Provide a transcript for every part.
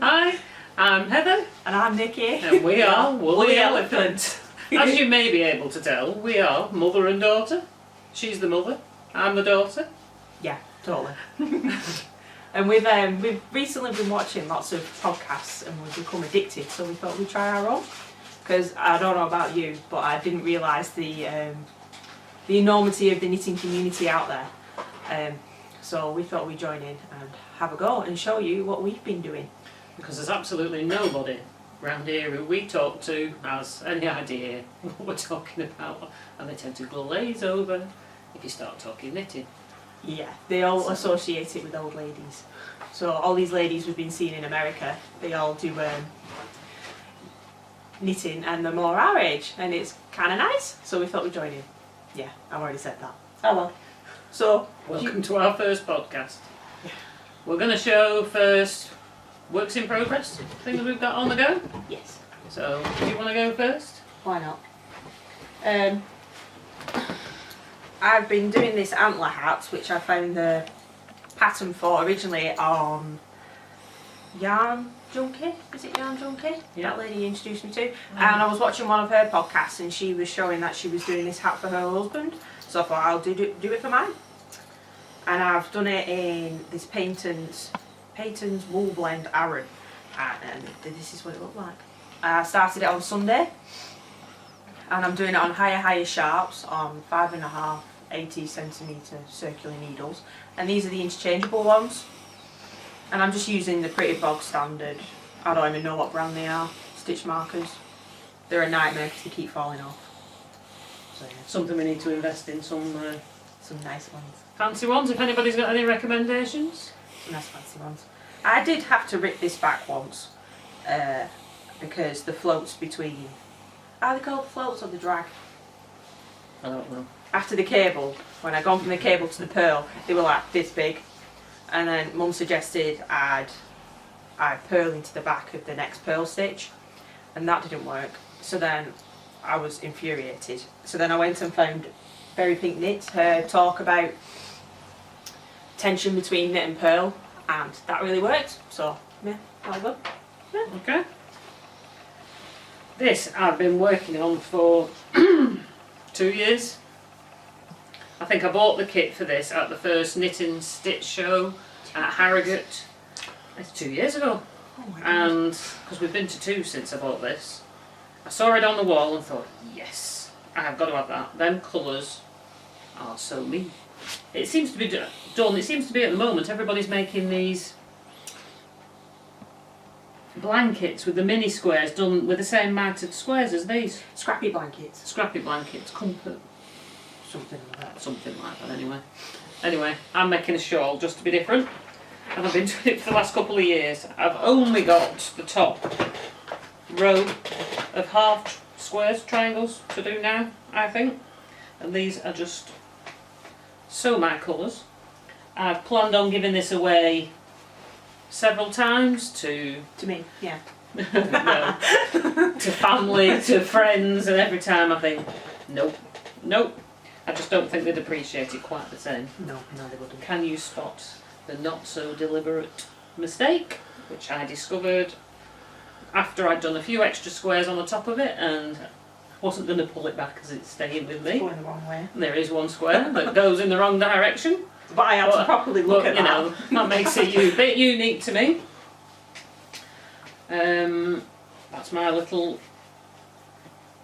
Hi, I'm Heather. And I'm Nikki. And we are Woollyelephant. As you may be able to tell, we are mother and daughter. She's the mother, I'm the daughter. Yeah, totally. And we've recently been watching lots of podcasts and we've become addicted, so we thought we'd try our own. Because I don't know about you, but I didn't realise the enormity of the knitting community out there. So we thought we'd join in and have a go and show you what we've been doing. Because there's absolutely nobody round here who we talk to has any idea what we're talking about, and they tend to glaze over if you start talking knitting. Yeah, they all associate it with old ladies. So all these ladies we've been seeing in America, they all do knitting and they're more our age, and it's kind of nice, so we thought we'd join in. Yeah, I've already said that. Oh well. So, welcome to our first podcast. We're going to show first works in progress, things we've got on the go. Yes. So, do you want to go first? Why not? I've been doing this antler hat, which I found the pattern for originally on Yarn Junkie. Is it Yarn Junkie? Yeah. That lady introduced me to. And I was watching one of her podcasts and she was showing that she was doing this hat for her husband. So I thought I'll do it for mine. And I've done it in this Paton's woolblend Arran. And this is what it looked like. I started it on Sunday. And I'm doing it on higher sharps on 5.5 80cm circular needles, and these are the interchangeable ones, and I'm just using the pretty bog standard, I don't even know what brand they are, stitch markers. They're a nightmare because they keep falling off. So yeah. Something we need to invest in, some nice ones. Fancy ones, if anybody's got any recommendations. Some nice fancy ones. I did have to rip this back once because the floats between, are they called floats or the drag? I don't know. After the cable, when I gone from the cable to the purl, they were like this big, and then Mum suggested I purl into the back of the next purl stitch, and that didn't work. So then I was infuriated. So then I went and found Berry Pink Knit, her talk about tension between knit and purl, and that really worked. So yeah, all good. Yeah. Okay. This I've been working on for 2 years. I think I bought the kit for this at the first Knit and Stitch show at Harrogate. It's 2 years ago. Oh my and because we've been to 2 since I bought this, I saw it on the wall and thought, yes, I've got to have that. Them colours are so me. It seems to be done. It seems to be at the moment everybody's making these blankets with the mini squares done with the same mounted squares as these. Scrappy blankets. Scrappy blankets, comfort. Something like that. Something like that anyway. Anyway, I'm making a shawl just to be different. And I've been doing it for the last couple of years. I've only got the top row of half squares, triangles to do now, I think. And these are just so my colours. I've planned on giving this away several times to me, yeah. No, to family, to friends, and every time I think, nope. I just don't think they'd appreciate it quite the same. No, they wouldn't. Can you spot the not so deliberate mistake, which I discovered after I'd done a few extra squares on the top of it and wasn't going to pull it back as it's staying with me. It's going the wrong way. And there is one square that goes in the wrong direction. But I had to properly look at that. Know, that makes it a bit unique to me. That's my little,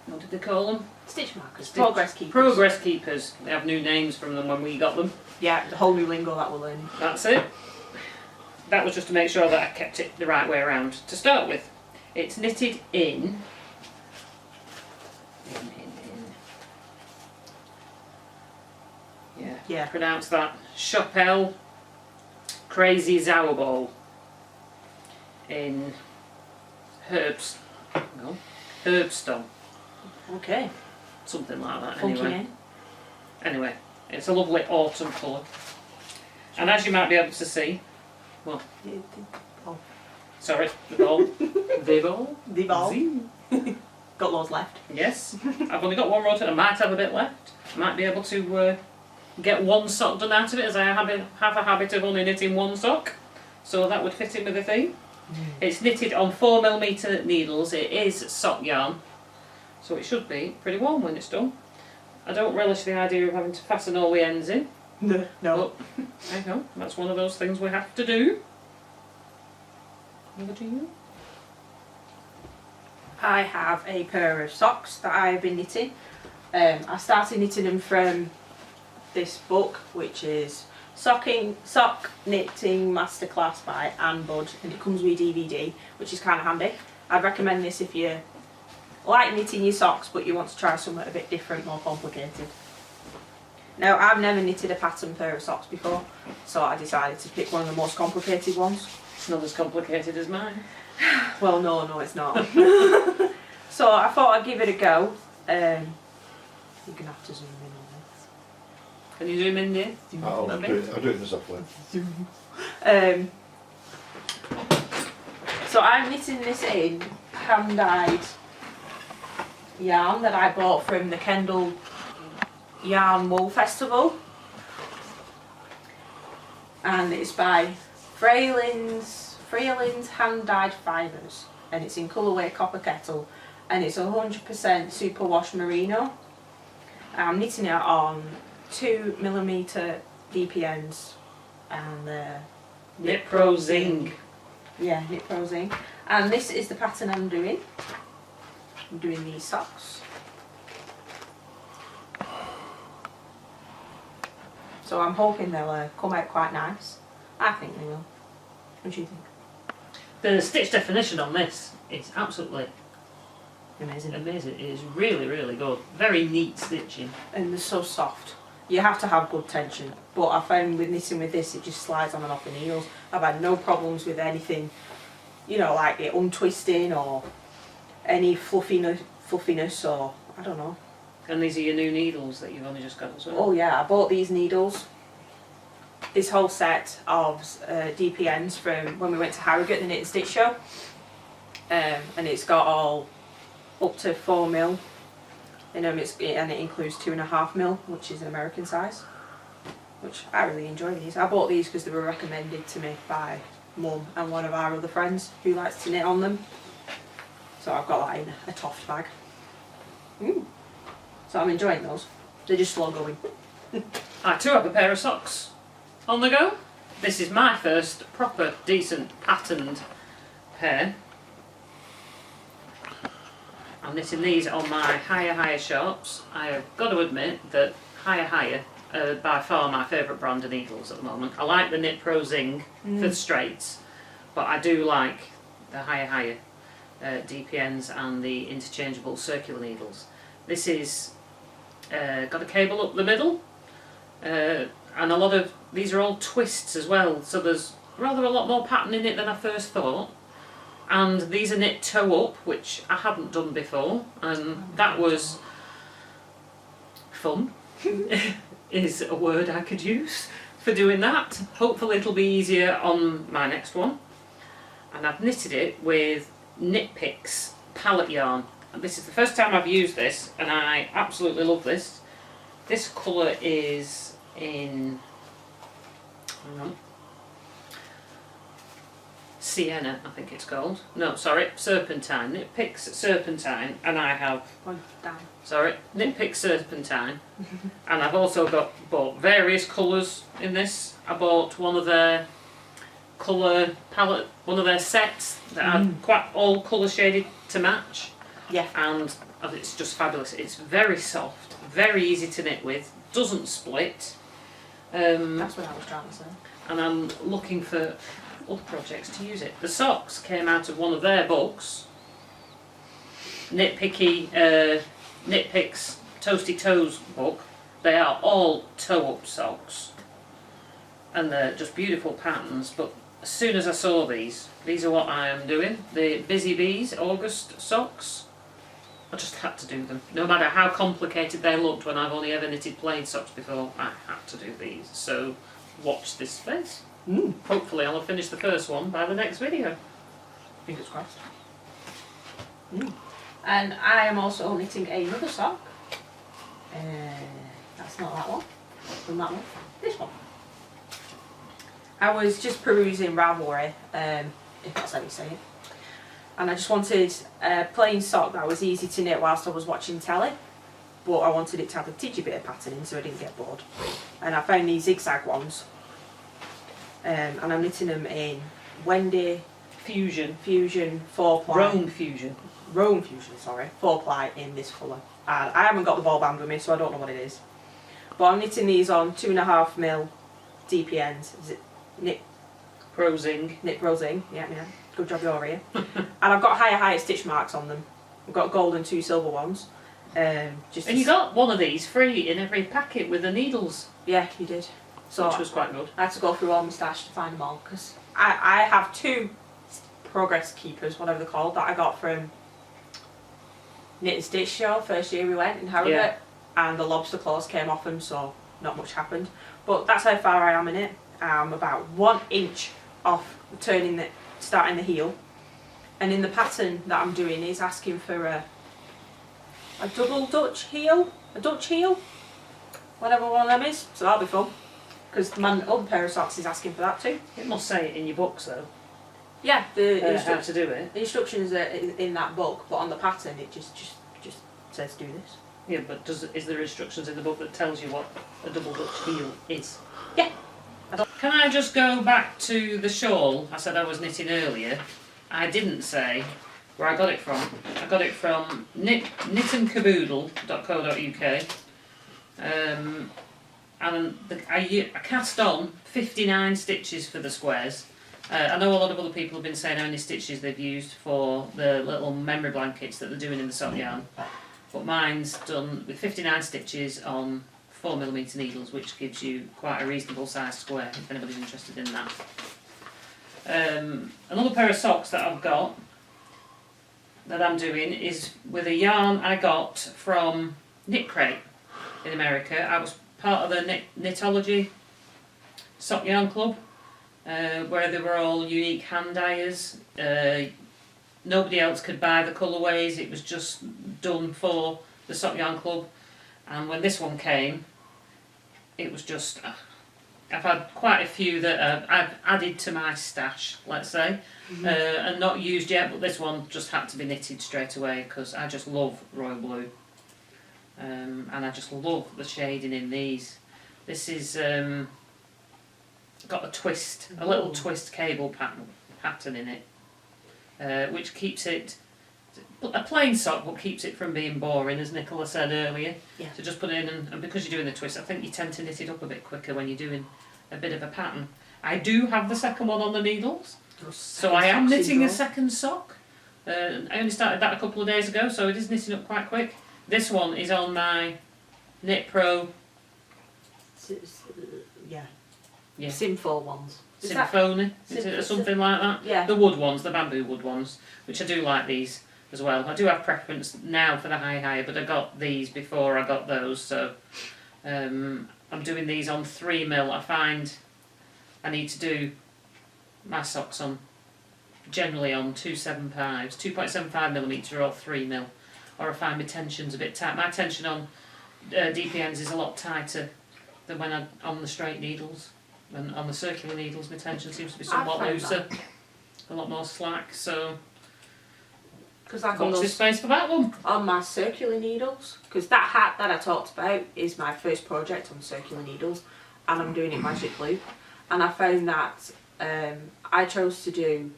what did they call them? Stitch markers. Progress keepers. Progress keepers. They have new names from them when we got them. Yeah, the whole new lingo that we're learning. That's it. That was just to make sure that I kept it the right way around. To start with, it's knitted in. Yeah. Pronounce that. Chapelle Crazy Zauerball in Herbstone. Okay. Something like that. Funky Anyway. name. Anyway, it's a lovely autumn colour. And as you might be able to see, well, sorry, the ball. The ball. Got loads left. Yes, I've only got one row to it. I might have a bit left. I might be able to get one sock done out of it, as I have a habit of only knitting one sock. So that would fit in with the theme. It's knitted on 4mm needles. It is sock yarn, so it should be pretty warm when it's done. I don't relish the idea of having to fasten all the ends in. No. But there you go. That's one of those things we have to do. Over to you. I have a pair of socks that I've been knitting. I started knitting them from this book, which is Sock Knitting Masterclass by Anne Budd, and it comes with a DVD, which is kind of handy. I'd recommend this if you like knitting your socks but you want to try something a bit different, more complicated. Now, I've never knitted a pattern pair of socks before, so I decided to pick one of the most complicated ones. It's not as complicated as mine. Well, no, it's not. So I thought I'd give it a go. You're going to have to zoom in on this. Can you zoom in there? I'll do it in the software. So I'm knitting this in hand-dyed yarn that I bought from the Kendal Yarn Wool Festival, and it's by Freeland's Hand-Dyed Fibres, and it's in colourway Copper Kettle, and it's 100% superwash merino. I'm knitting it on 2mm DPNs and Knit Pro Zing. Yeah, Knit Pro Zing. And this is the pattern I'm doing. I'm doing these socks. So I'm hoping they'll come out quite nice. I think they will. What do you think? The stitch definition on this is absolutely Amazing. amazing. It is really, really good. Very neat stitching. And they're so soft. You have to have good tension. But I found with knitting with this, it just slides on and off the needles. I've had no problems with anything, you know, like it untwisting or any fluffiness or, I don't know. And these are your new needles that you've only just got as well. Oh yeah, I bought these needles, this whole set of DPNs from when we went to Harrogate, the Knit and Stitch show, and it's got all up to 4mm, and it includes 2.5mm, which is an American size, which I really enjoy these. I bought these because they were recommended to me by Mum and one of our other friends who likes to knit on them, so I've got that in a Toft bag. So I'm enjoying those. They're just slow going. I too have a pair of socks on the go. This is my first proper, decent, patterned pair. I'm knitting these on my Higher sharps. I have got to admit that Higher are by far my favourite brand of needles at the moment. I like the Knit Pro Zing for the straights, but I do like the Higher DPNs and the interchangeable circular needles. This is got a cable up the middle, and a lot of these are all twists as well, so there's rather a lot more pattern in it than I first thought. And these are knit toe up, which I hadn't done before, and that was fun is a word I could use for doing that. Hopefully it'll be easier on my next one. And I've knitted it with Knit Picks palette yarn. And this is the first time I've used this, and I absolutely love this. This colour is in, hang on, Sienna, I think it's called. No, sorry, Serpentine. Knit Picks Serpentine, and I have, Knit Picks Serpentine, and I've also bought various colours in this. I bought one of their colour palette, one of their sets that had quite all colour shaded to match. Yeah. And it's just fabulous. It's very soft, very easy to knit with, doesn't split. That's what I was trying to say. And I'm looking for other projects to use it. The socks came out of one of their books, Knit Picks Toasty Toes book. They are all toe-up socks, and they're just beautiful patterns. But as soon as I saw these are what I am doing. The Busy Bees August socks. I just had to do them. No matter how complicated they looked when I've only ever knitted plain socks before, I had to do these. So watch this space. Hopefully I'll have finished the first one by the next video. Fingers crossed. And I am also knitting another sock. That's not that one. From that one. This one. I was just perusing Ravelry if that's how you say it. And I just wanted a plain sock that was easy to knit whilst I was watching telly, but I wanted it to have a teeny bit of patterning so I didn't get bored. And I found these zigzag ones, and I'm knitting them in Wendy Fusion. 4-ply. Rome Fusion, sorry. 4-ply in this colour. And I haven't got the ball band with me, so I don't know what it is. But I'm knitting these on 2.5mm DPNs. Is it Knit Prosing. Prosing, yeah. Good job you're here. And I've got higher stitch marks on them. I've got gold and 2 silver ones. And you got one of these free in every packet with the needles. Yeah, you did. So which was quite good. I had to go through all my stash to find them all, because I have 2 progress keepers, whatever they're called, that I got from Knit and Stitch show first year we went in Harrogate, and the lobster claws came off them, so not much happened. But that's how far I am in it. I'm about 1 inch off starting the heel, and in the pattern that I'm doing is asking for a double Dutch heel, a Dutch heel, whatever one of them is, so that'll be fun, because my other pair of socks is asking for that too. It must say it in your books though. Yeah, how to do it. The instructions are in that book, but on the pattern it just says do this. Yeah, but is there instructions in the book that tells you what a double Dutch heel is? Yeah. Can I just go back to the shawl I said I was knitting earlier? I didn't say where I got it from. I got it from knitandcaboodle.co.uk, and I cast on 59 stitches for the squares. I know a lot of other people have been saying how many stitches they've used for the little memory blankets that they're doing in the sock yarn, but mine's done with 59 stitches on 4mm needles, which gives you quite a reasonable sized square if anybody's interested in that. Another pair of socks that I've got that I'm doing is with a yarn I got from Knit Crate in America. I was part of the Knitology sock yarn club, where they were all unique hand dyers. Nobody else could buy the colourways, it was just done for the sock yarn club. And when this one came, it was just, I've had quite a few that I've added to my stash, let's say, and not used yet, but this one just had to be knitted straight away because I just love royal blue. And I just love the shading in these. This is got a twist, a little twist cable pattern in it, which keeps it a plain sock, but keeps it from being boring, as Nicola said earlier. Yeah. So just put it in, and because you're doing the twist, I think you tend to knit it up a bit quicker when you're doing a bit of a pattern. I do have the second one on the needles, so I am knitting a second sock. I only started that a couple of days ago, so it is knitting up quite quick. This one is on my Knit Pro. Yeah. Sinful ones. Symphony, is it, or something like that? Yeah. The wood ones, the bamboo wood ones, which I do like these as well. I do have preference now for the higher, but I got these before I got those, so I'm doing these on 3mm. I find I need to do my socks on generally on 2.75mm or 3mm, or I find my tension's a bit tight. My tension on DPNs is a lot tighter than when I'm on the straight needles. And on the circular needles, my tension seems to be somewhat looser, a lot more slack. So, watch this space for that one. On my circular needles, because that hat that I talked about is my first project on circular needles, and I'm doing it magic loop. And I found that I chose to do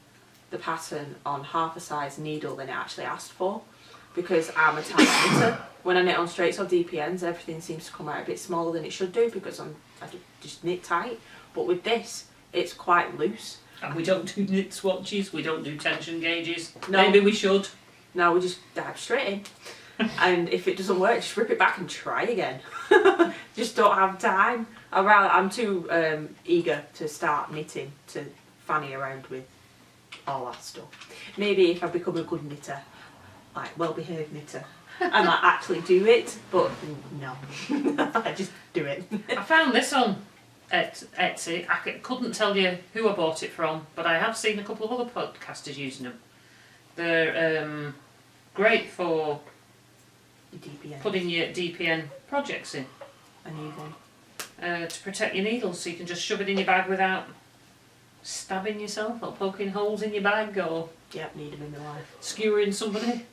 the pattern on half a size needle than it actually asked for, because I'm a tight knitter. When I knit on straights or DPNs, everything seems to come out a bit smaller than it should do because I just knit tight. But with this, it's quite loose. And we don't do knit swatches, we don't do tension gauges. No. Maybe we should. No, we just dive straight in. And if it doesn't work, just rip it back and try again. Just don't have time. I'm too eager to start knitting to fanny around with all that stuff. Maybe if I become a good knitter, like well-behaved knitter, I might actually do it, but no. I just do it. I found this on Etsy. I couldn't tell you who I bought it from, but I have seen a couple of other podcasters using them. They're great for putting your DPN projects in. And even to protect your needles, so you can just shove it in your bag without stabbing yourself or poking holes in your bag or Yeah, need them in my life. skewering somebody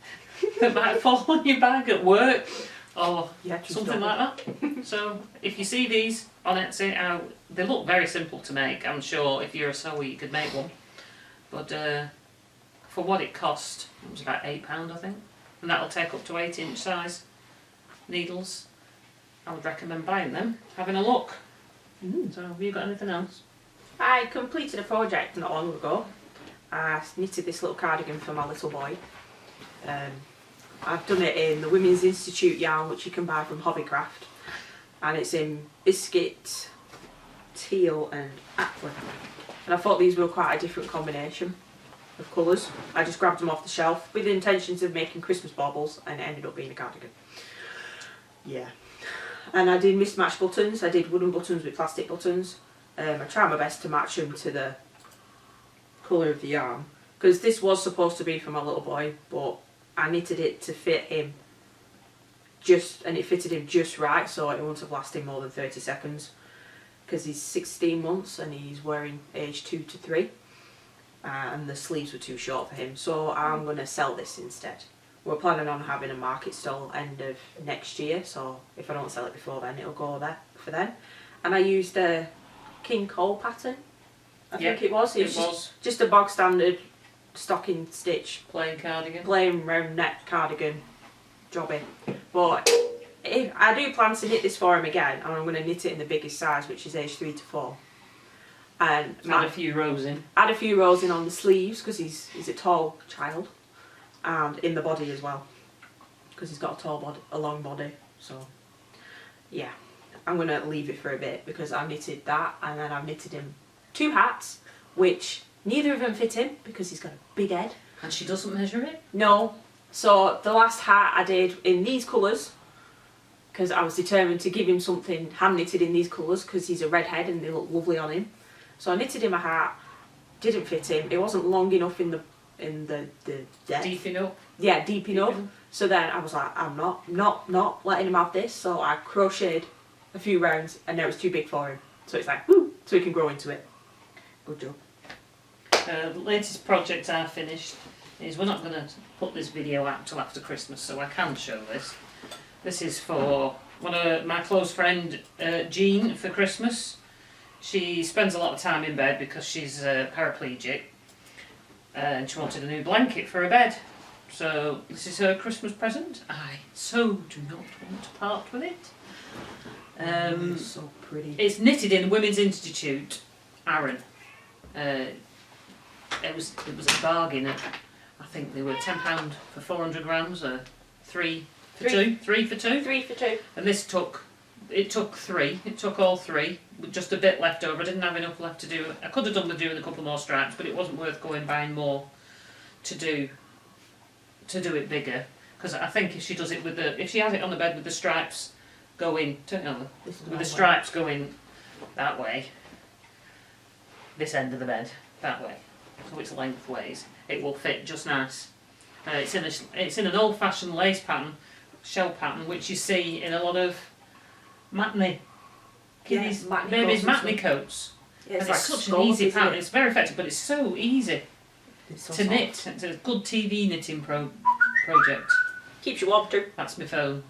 that might fall on your bag at work or Yeah, just something don't. like that. So if you see these on Etsy, they look very simple to make. I'm sure if you're a sewer you could make one. But for what it cost, it was about £8 I think. And that'll take up to 8-inch size needles. I would recommend buying them, having a look. So have you got anything else? I completed a project not long ago. I knitted this little cardigan for my little boy. I've done it in the Women's Institute yarn, which you can buy from Hobbycraft, and it's in biscuit, teal and aqua. And I thought these were quite a different combination of colours. I just grabbed them off the shelf with the intentions of making Christmas baubles, and it ended up being a cardigan. Yeah. And I did mismatched buttons. I did wooden buttons with plastic buttons. I tried my best to match them to the colour of the yarn, because this was supposed to be for my little boy, but I knitted it to fit him and it fitted him just right, so it wouldn't have lasted more than 30 seconds, because he's 16 months and he's wearing age 2 to 3, and the sleeves were too short for him, so I'm going to sell this instead. We're planning on having a market stall end of next year, so if I don't sell it before then, it'll go there for then. And I used a King Cole pattern, I think it was. It was just a bog standard stocking stitch Plain cardigan. plain round neck cardigan jobby. But I do plan to knit this for him again, and I'm going to knit it in the biggest size, which is age 3 to 4. And Add a few rows in. Add a few rows in on the sleeves, because he's a tall child, and in the body as well, because he's got a long body. So yeah, I'm going to leave it for a bit, because I knitted that, and then I've knitted him 2 hats, which neither of them fit him because he's got a big head. And she doesn't measure it? No. So the last hat I did in these colours, because I was determined to give him something hand knitted in these colours, because he's a redhead and they look lovely on him. So I knitted him a hat, didn't fit him. It wasn't long enough in the depth. Deep enough? Yeah, deep enough. So then I was like, I'm not letting him have this. So I crocheted a few rounds, and now it's too big for him. So it's like, woo, so he can grow into it. Good job. The latest project I finished is, we're not going to put this video out till after Christmas, so I can show this. This is for one of my close friend, Jean, for Christmas. She spends a lot of time in bed because she's paraplegic, and she wanted a new blanket for her bed. So this is her Christmas present. I so do not want to part with it. It's so pretty. It's knitted in Women's Institute, Arran. It was a bargain. I think they were £10 for 400 grams, or 3 for 2. 3 for 2. 3 for 2. And this took 3. It took all 3 with just a bit left over. I didn't have enough left to do. I could have done with doing a couple more stripes, but it wasn't worth going buying more to do it bigger. Because I think if she does it if she has it on the bed with the stripes going, turn it on, with the stripes going that way, this end of the bed that way, so it's lengthways, it will fit just nice. It's in an old-fashioned lace pattern, shell pattern, which you see in a lot of matinee kiddies, babies' matinee coats. Yeah, It's such an easy pattern. It's very effective, but it's so easy to knit. It's a good TV knitting project. Keeps you warm too. That's my phone.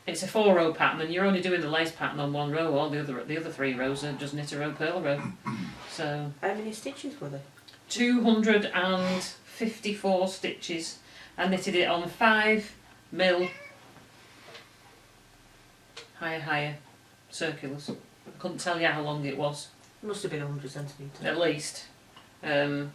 It's a 4-row pattern, and you're only doing the lace pattern on 1 row. All the other 3 rows are just knit a row, purl a row. So how many stitches were there? 254 stitches. I knitted it on 5mm higher circulars. I couldn't tell you how long it was. It must have been 100 centimetres. At least. But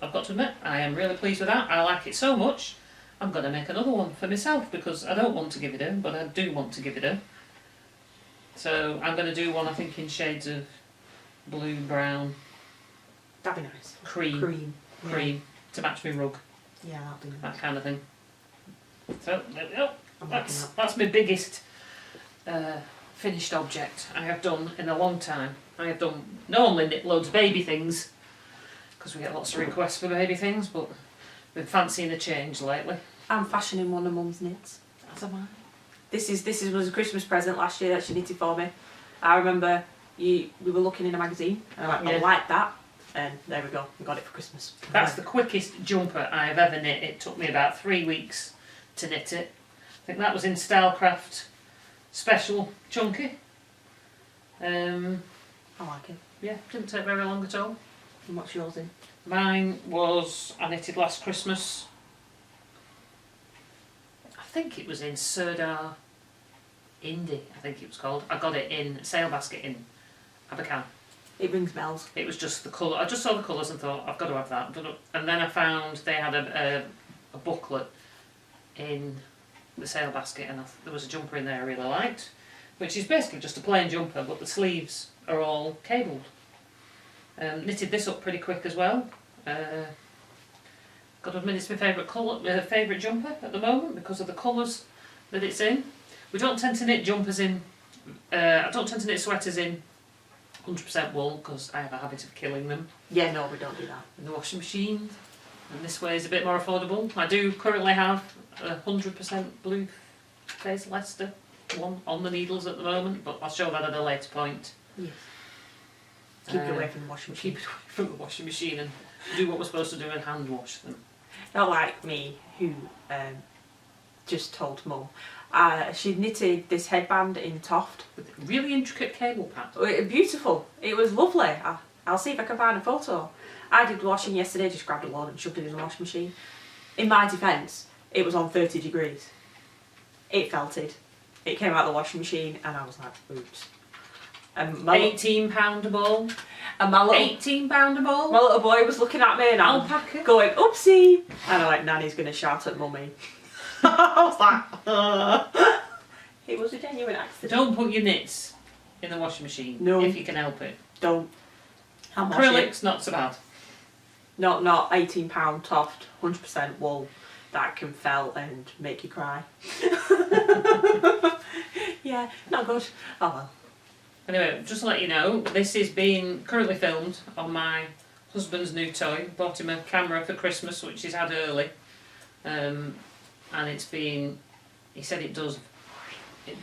I've got to admit, I am really pleased with that. I like it so much, I'm going to make another one for myself, because I don't want to give it her, but I do want to give it her. So I'm going to do one, I think, in shades of blue, brown, That'd be nice. cream, to match my rug, Yeah, that'd be nice. that kind of thing. So there we go. I'm liking that. That's my biggest finished object I have done in a long time. I have done normally knit loads of baby things, because we get lots of requests for baby things, but been fancying a change lately. I'm fashioning one of Mum's knits. As am I. This was a Christmas present last year that she knitted for me. I remember we were looking in a magazine and I went, I like that, and there we go, we got it for Christmas. That's the quickest jumper I've ever knit. It took me about 3 weeks to knit it. I think that was in Stylecraft Special Chunky. I like it. Yeah, didn't take very long at all. And what's yours in? Mine was, I knitted last Christmas. I think it was in Serdar Indie, I think it was called. I got it in Sale Basket in Abercan. It rings bells. It was just the colour. I just saw the colours and thought, I've got to have that. And then I found they had a booklet in the Sale Basket, and there was a jumper in there I really liked, which is basically just a plain jumper, but the sleeves are all cabled. Knitted this up pretty quick as well. Got to admit it's my favourite jumper at the moment because of the colours that it's in. We don't tend to knit jumpers in, I don't tend to knit sweaters in 100% wool because I have a habit of killing them. Yeah, no, we don't do that. In the washing machine, and this way is a bit more affordable. I do currently have a 100% blue face Leicester one on the needles at the moment, but I'll show that at a later point. Yes. Keep it away from the washing machine. Keep it away from the washing machine and do what we're supposed to do and hand wash them. Not like me, who just told Mum. She knitted this headband in Toft. With a really intricate cable pattern. Beautiful. It was lovely. I'll see if I can find a photo. I did washing yesterday, just grabbed a load and shoved it in the washing machine. In my defence, it was on 30 degrees. It felted. It came out of the washing machine and I was like, oops. £18 a ball. And my little, £18 a ball. my little boy was looking at me and I'm Alpaca. going, oopsie. And I went, Nanny's going to shout at Mummy. I was like, it was a genuine accident. Don't put your knits in the washing machine if you can help it. Don't. Acrylic's not so bad. Not £18 Toft, 100% wool that can fell and make you cry. Yeah, not good. Oh well. Anyway, just to let you know, this is being currently filmed on my husband's new toy. Bought him a camera for Christmas, which he's had early. And it's been, he said it does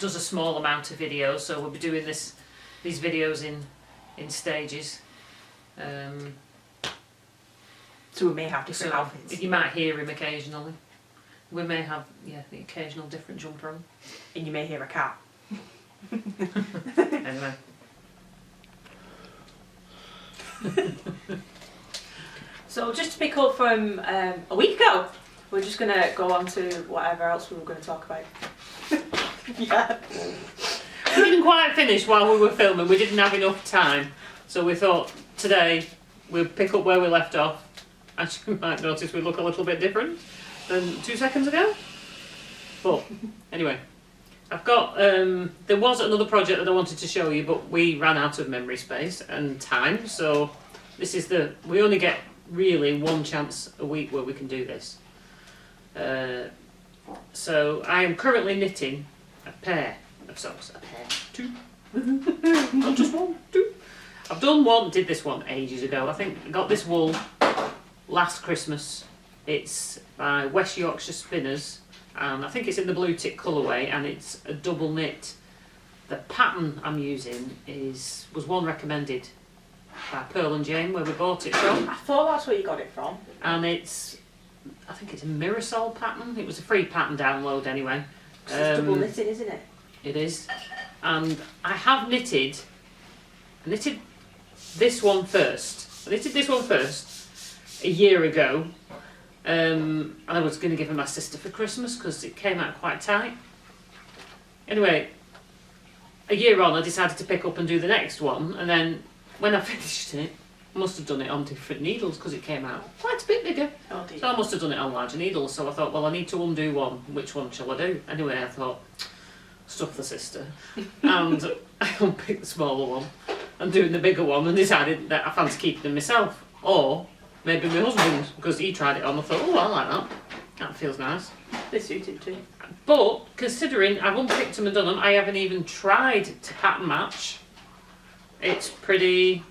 a small amount of video, so we'll be doing these videos in stages. So we may have different outfits. You might hear him occasionally. We may have, the occasional different jumper on. And you may hear a cat. Anyway. So just to pick up from a week ago, we're just going to go on to whatever else we were going to talk about. Yeah. We didn't quite finish while we were filming. We didn't have enough time. So we thought today we'll pick up where we left off. As you might notice, we look a little bit different than 2 seconds ago. But anyway, I've got, there was another project that I wanted to show you, but we ran out of memory space and time. So this is we only get really one chance a week where we can do this. So I am currently knitting a pair of socks. A pair. 2. Not just 1, 2. I've did this one ages ago. I think I got this wool last Christmas. It's by West Yorkshire Spinners, and I think it's in the blue tick colourway, and it's a double knit. The pattern I'm using was one recommended by Pearl and Jane, where we bought it from. I thought that's where you got it from. And I think it's a Mirasol pattern. It was a free pattern download anyway. It's double knitting, isn't it? It is. And I have knitted this one first. I knitted this one first a year ago. And I was going to give it my sister for Christmas because it came out quite tight. Anyway, a year on I decided to pick up and do the next one, and then when I finished it, I must have done it on different needles because it came out quite a bit bigger. Oh dear. So I must have done it on larger needles, so I thought, well, I need to undo one. Which one shall I do? Anyway, I thought, stuff the sister. And I unpicked the smaller one and doing the bigger one, and decided that I fancy keeping them myself. Or maybe my husband, because he tried it on. I thought, oh, I like that. That feels nice. They suit him too. But considering I've unpicked them and done them, I haven't even tried to pattern match. It's pretty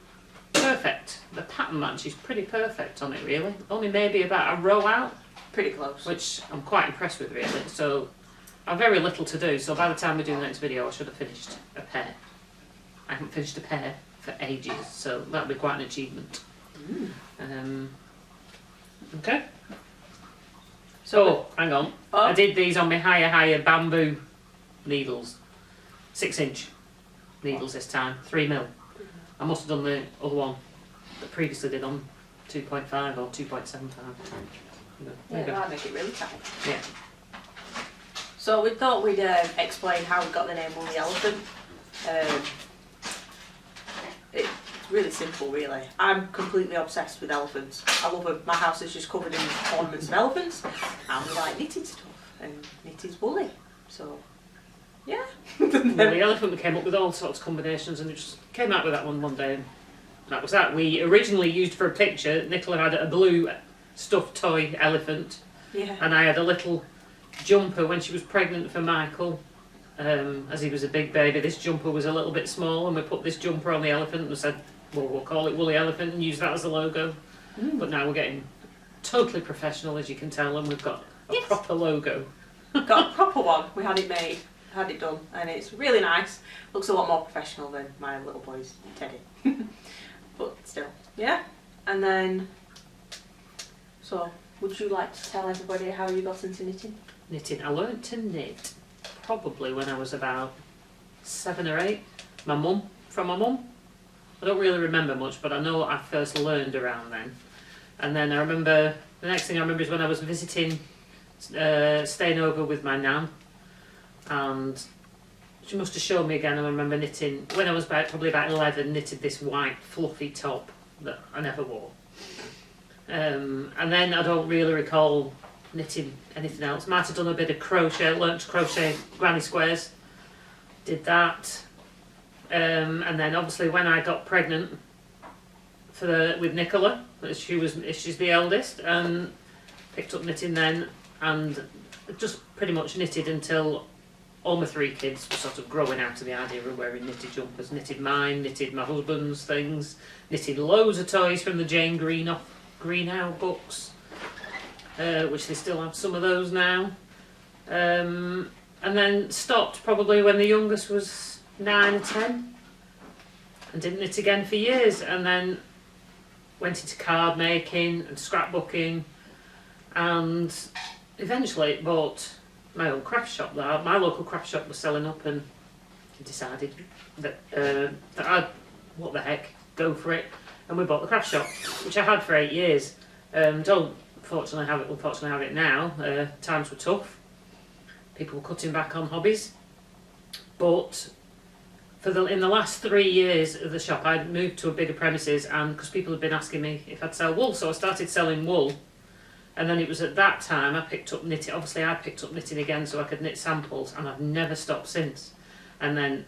perfect. The pattern match is pretty perfect on it, really. Only maybe about a row out. Pretty close. Which I'm quite impressed with, really. So I've very little to do, so by the time we do the next video I should have finished a pair. I haven't finished a pair for ages, so that'll be quite an achievement. Okay. So, hang on. Oh. I did these on my higher bamboo needles. 6-inch needles this time, 3mm. I must have done the other one that previously did on 2.5 or 2.75. Yeah, that'd make it really tight. Yeah. So we thought we'd explain how we got the name Woollyelephant. It's really simple, really. I'm completely obsessed with elephants. I love them. My house is just covered in ornaments of elephants, and we like knitted stuff, and knitted woolly. So, yeah. Woollyelephant, we came up with all sorts of combinations, and it just came out with that one day. And that was that. We originally used for a picture, Nicola had a blue stuffed toy elephant, Yeah. and I had a little jumper when she was pregnant for Michael. As he was a big baby, this jumper was a little bit small, and we put this jumper on the elephant and said, well, we'll call it Woollyelephant and use that as a logo. But now we're getting totally professional, as you can tell, and we've got a proper logo. Got a proper one. We had it made, had it done, and it's really nice. Looks a lot more professional than my little boy's teddy. But still, yeah. And then, so would you like to tell everybody how you got into knitting? Knitting. I learnt to knit probably when I was about 7 or 8. From my mum. I don't really remember much, but I know I first learned around then. And then I remember, the next thing I remember is when I was visiting, staying over with my nan, and she must have shown me again. I remember knitting, when I was probably about 11, knitted this white fluffy top that I never wore. And then I don't really recall knitting anything else. Might have done a bit of crochet, learnt to crochet granny squares, did that. And then obviously when I got pregnant with Nicola, she's the eldest, and picked up knitting then, and just pretty much knitted until all my 3 kids were sort of growing out of the idea of wearing knitted jumpers. Knitted mine, knitted my husband's things, knitted loads of toys from the Jane Greenhow books, which they still have some of those now. And then stopped probably when the youngest was 9 or 10, and didn't knit again for years, and then went into card making and scrapbooking, and eventually bought my own craft shop there. My local craft shop was selling up, and decided that I'd, what the heck, go for it, and we bought the craft shop, which I had for 8 years. Don't unfortunately have it now. Times were tough. People were cutting back on hobbies, but in the last 3 years of the shop, I'd moved to a bigger premises, and because people had been asking me if I'd sell wool, so I started selling wool. And then it was at that time I picked up knitting. Obviously, I picked up knitting again so I could knit samples, and I've never stopped since. And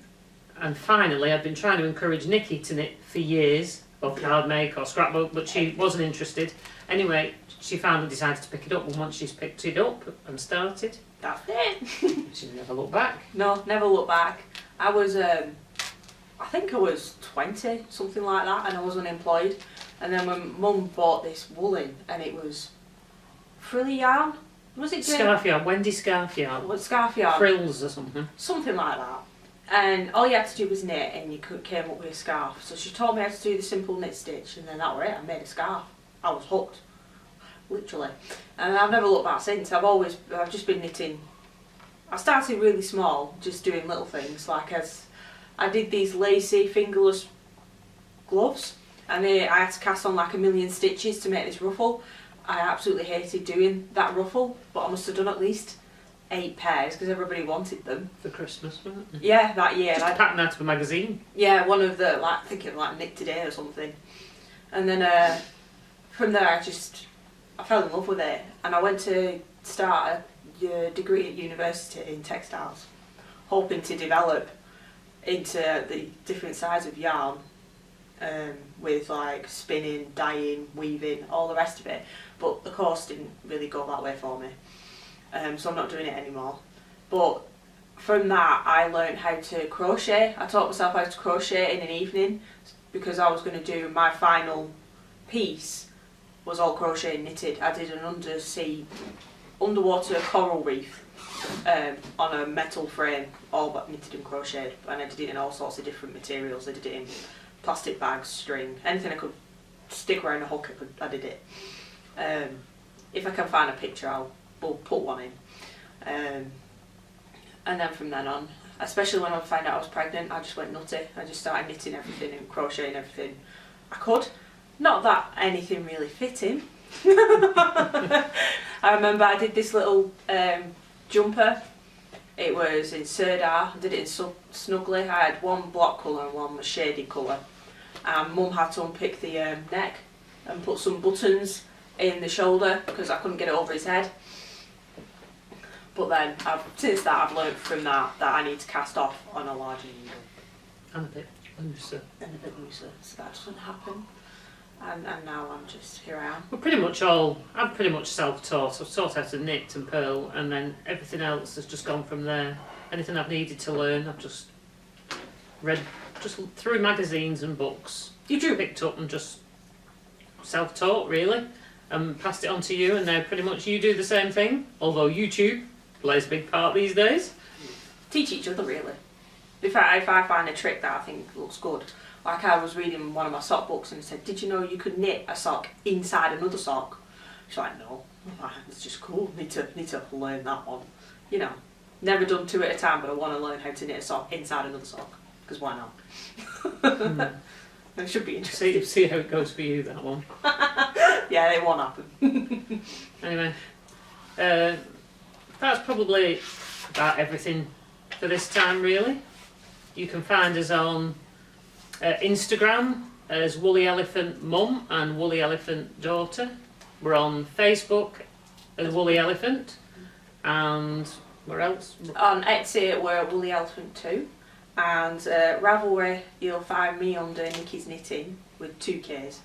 finally, I've been trying to encourage Nikki to knit for years, or card make or scrapbook, but she wasn't interested. Anyway, she finally decided to pick it up, and once she's picked it up and started, That's it. she never looked back. No, never look back. I was, I think I was 20, something like that, and I was unemployed. And then when Mum bought this woolen, and it was frilly yarn. Was it Scarf yarn, Wendy scarf yarn. What, scarf yarn? Frills or something. Something like that. And all you had to do was knit, and you came up with a scarf. So she taught me how to do the simple knit stitch, and then that was it. I made a scarf. I was hooked, literally. And I've never looked back since. I've just been knitting. I started really small, just doing little things, like as I did these lacy fingerless gloves, and I had to cast on like 1,000,000 stitches to make this ruffle. I absolutely hated doing that ruffle, but I must have done at least 8 pairs because everybody wanted them. For Christmas, wasn't it? Yeah, that year. Just pattern out of a magazine. Yeah, one of the, like, I think it was like Knit Today or something. And then from there I fell in love with it, and I went to start a degree at university in textiles, hoping to develop into the different sides of yarn, with like spinning, dyeing, weaving, all the rest of it. But the course didn't really go that way for me, so I'm not doing it anymore. But from that I learned how to crochet. I taught myself how to crochet in an evening because I was going to do my final piece was all crochet and knitted. I did an underwater coral reef, on a metal frame, all but knitted and crocheted, and I did it in all sorts of different materials. I did it in plastic bags, string, anything I could stick around a hook, I did it. If I can find a picture, we'll put one in. And then from then on, especially when I found out I was pregnant, I just went nutty. I just started knitting everything and crocheting everything I could. Not that anything really fit in. I remember I did this little jumper. It was in Serdar. I did it in Snuggly. I had one block colour and one shaded colour. And Mum had to unpick the neck and put some buttons in the shoulder because I couldn't get it over his head. But then, since that, I've learnt from that I need to cast off on a larger needle. And a bit looser. And a bit looser, so that doesn't happen. And now I'm just, here I am. I'm pretty much self-taught. I've taught how to knit and purl, and then everything else has just gone from there. Anything I've needed to learn, I've just read, just through magazines and books. You drew? Picked up and just self-taught, really, and passed it on to you, and now pretty much you do the same thing, although YouTube plays a big part these days. Teach each other, really. If I find a trick that I think looks good, like I was reading one of my sock books and it said, did you know you could knit a sock inside another sock? She's like, no. I'm like, it's just cool, need to learn that one. You know, never done two at a time, but I want to learn how to knit a sock inside another sock, because why not? It should be interesting. See how it goes for you, that one. Yeah, it won't happen. Anyway, that's probably about everything for this time, really. You can find us on Instagram as Woollyelephantmum and Woollyelephantdaughter. We're on Facebook as Woollyelephant, and where else? On Etsy, we're Woollyelephant2, and Ravelry, you'll find me under Nikki's Knitting with 2 Ks,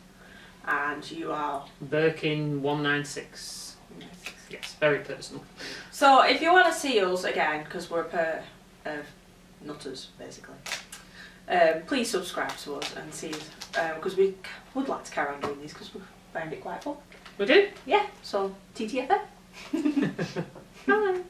and you are Birkin 196. Yes, very personal. So if you want to see us again, because we're a pair of nutters basically, please subscribe to us and see us, because we would like to carry on doing these because we found it quite fun. We do? Yeah, so TTFN. Bye.